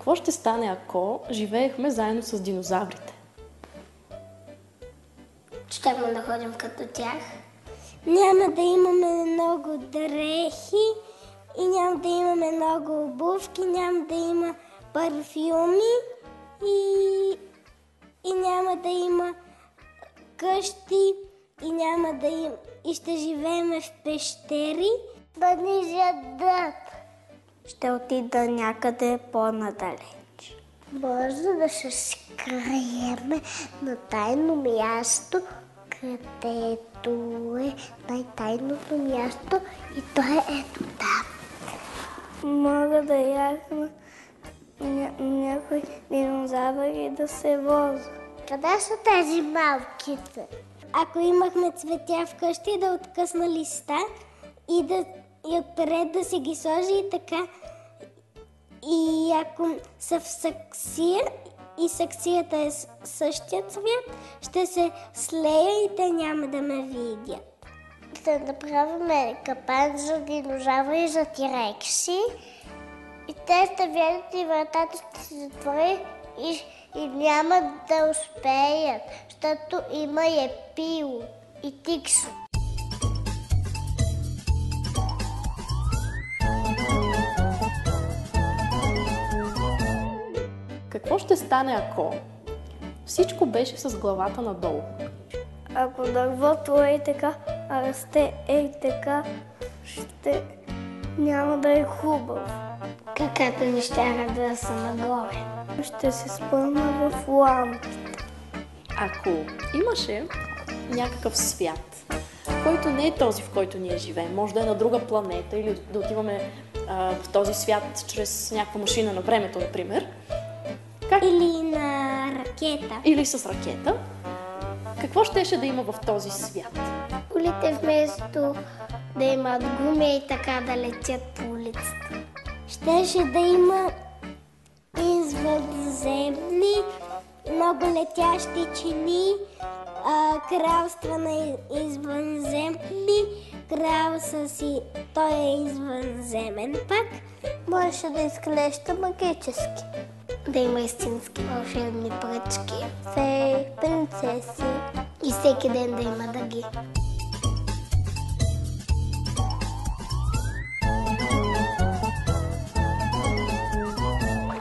Какво ще стане, ако живеехме заедно с динозаврите? Щяхме да ходим като тях. Няма да имаме много дрехи и няма да имаме много обувки, няма да има парфюми и няма да има къщи и ще живеем в пещери. Да ни ядат. Ще отида някъде по-надалеч. Може да се скрием на тайно място, където е най-тайното място и то е ето там. Мога да яхна някой динозавър и да се воза. Къде са тези малките? Ако имахме цветя вкъщи, да откъсна листа и отпред да си ги сложи и така. И ако са в саксия и саксията е същия цвят, ще се слея и те няма да ме видят. Да направим капан за динозаври и за тирекси. И те ще видят и вратата ще се затвори и няма да успеят, защото има Епил и Тиксо. Какво ще стане, ако всичко беше с главата надолу? Ако дървото е така, а расте така, няма да е хубаво. Каката ни ще да са нагоре. Ще се спъна в лампите. Ако имаше някакъв свят, който не е този, в който ние живеем, може да е на друга планета или да отиваме в този свят чрез някаква машина на времето, например. Или на ракета. Или с ракета. Какво щеше да има в този свят? Колите вместо да имат гуми и така да летят по улицата. Щеше да има извънземни, много летящи чини, кралства на извънземни, крал той е извънземен пак. Можеше да изглежда магически. Да има истински вълшебни пръчки, феи, принцеси и всеки ден да има дъги.